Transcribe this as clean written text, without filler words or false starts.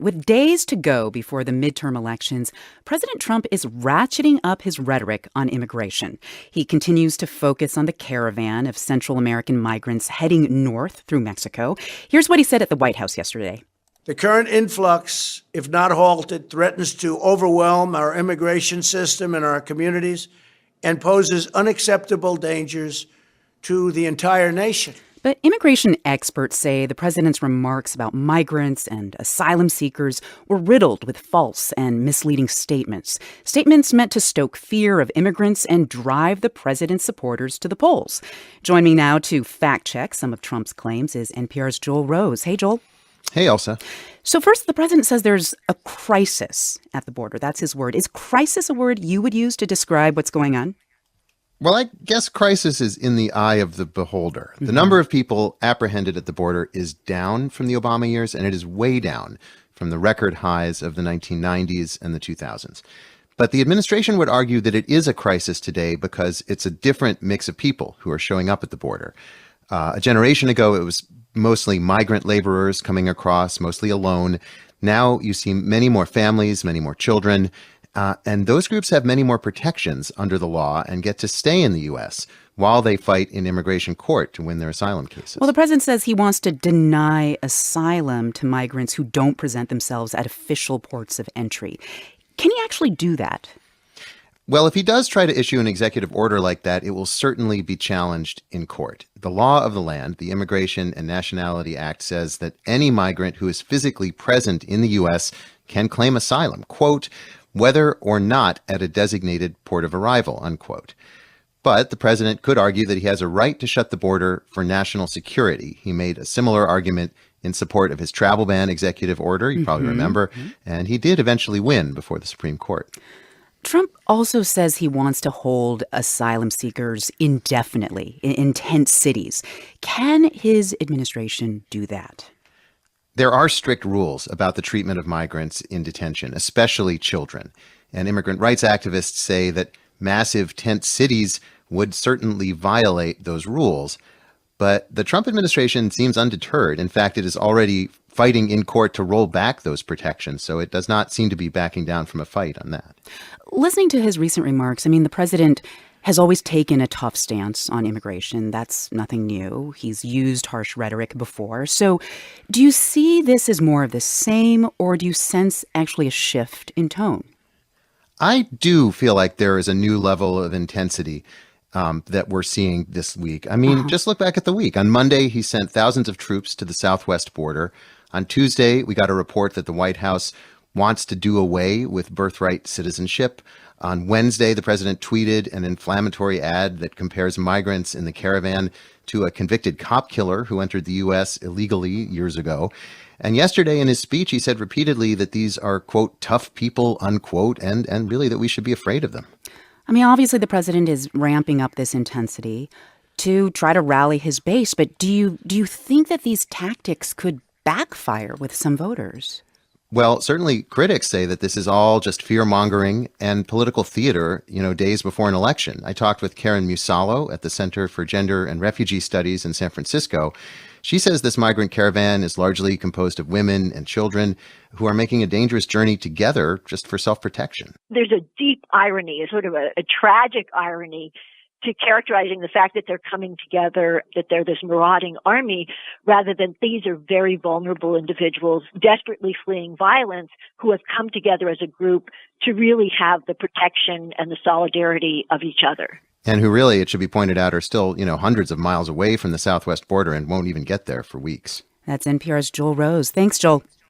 With days to go before the midterm elections, President Trump is ratcheting up his rhetoric on immigration. He continues to focus on the caravan of Central American migrants heading north through Mexico. Here's what he said at the White House yesterday. The current influx, if not halted, threatens to overwhelm our immigration system and our communities and poses unacceptable dangers to the entire nation. But immigration experts say the president's remarks about migrants and asylum seekers were riddled with false and misleading statements. Statements meant to stoke fear of immigrants and drive the president's supporters to the polls. Joining me now to fact check some of Trump's claims is NPR's Joel Rose. Hey, Joel. Hey, Elsa. So first, the president says there's a crisis at the border. That's his word. Is crisis a word you would use to describe what's going on? Well, I guess crisis is in the eye of the beholder. The number of people apprehended at the border is down from the Obama years, and it is way down from the record highs of the 1990s and the 2000s. But the administration would argue that it is a crisis today because it's a different mix of people who are showing up at the border. A generation ago, it was mostly migrant laborers coming across, mostly alone. Now you see many more families, many more children. And those groups have many more protections under the law and get to stay in the U.S. while they fight in immigration court to win their asylum cases. Well, the president says he wants to deny asylum to migrants who don't present themselves at official ports of entry. Can he actually do that? Well, if he does try to issue an executive order like that, it will certainly be challenged in court. The law of the land, the Immigration and Nationality Act, says that any migrant who is physically present in the U.S. can claim asylum, quote, whether or not at a designated port of arrival, unquote. But the president could argue that he has a right to shut the border for national security. He made a similar argument in support of his travel ban executive order, you probably remember, and he did eventually win before the Supreme Court. Trump also says he wants to hold asylum seekers indefinitely in tent cities. Can his administration do that? There are strict rules about the treatment of migrants in detention, especially children. And immigrant rights activists say that massive tent cities would certainly violate those rules. But the Trump administration seems undeterred. In fact, it is already fighting in court to roll back those protections. So it does not seem to be backing down from a fight on that. Listening to his recent remarks, the president has always taken a tough stance on immigration. That's nothing new. He's used harsh rhetoric before. So do you see this as more of the same, or do you sense actually a shift in tone? I do feel like there is a new level of intensity that we're seeing this week. Just look back at the week. On Monday, he sent thousands of troops to the southwest border. On Tuesday, we got a report that the White House wants to do away with birthright citizenship. On Wednesday, the president tweeted an inflammatory ad that compares migrants in the caravan to a convicted cop killer who entered the U.S. illegally years ago. And yesterday in his speech, he said repeatedly that these are, quote, tough people, unquote, and really that we should be afraid of them. Obviously the president is ramping up this intensity to try to rally his base. But do you think that these tactics could backfire with some voters? Well, certainly critics say that this is all just fear-mongering and political theater, days before an election. I talked with Karen Musalo at the Center for Gender and Refugee Studies in San Francisco. She says this migrant caravan is largely composed of women and children who are making a dangerous journey together just for self-protection. There's a deep irony, a sort of a tragic irony to characterizing the fact that they're coming together, that they're this marauding army, rather than these are very vulnerable individuals desperately fleeing violence who have come together as a group to really have the protection and the solidarity of each other. And who really, it should be pointed out, are still, hundreds of miles away from the southwest border and won't even get there for weeks. That's NPR's Joel Rose. Thanks, Joel.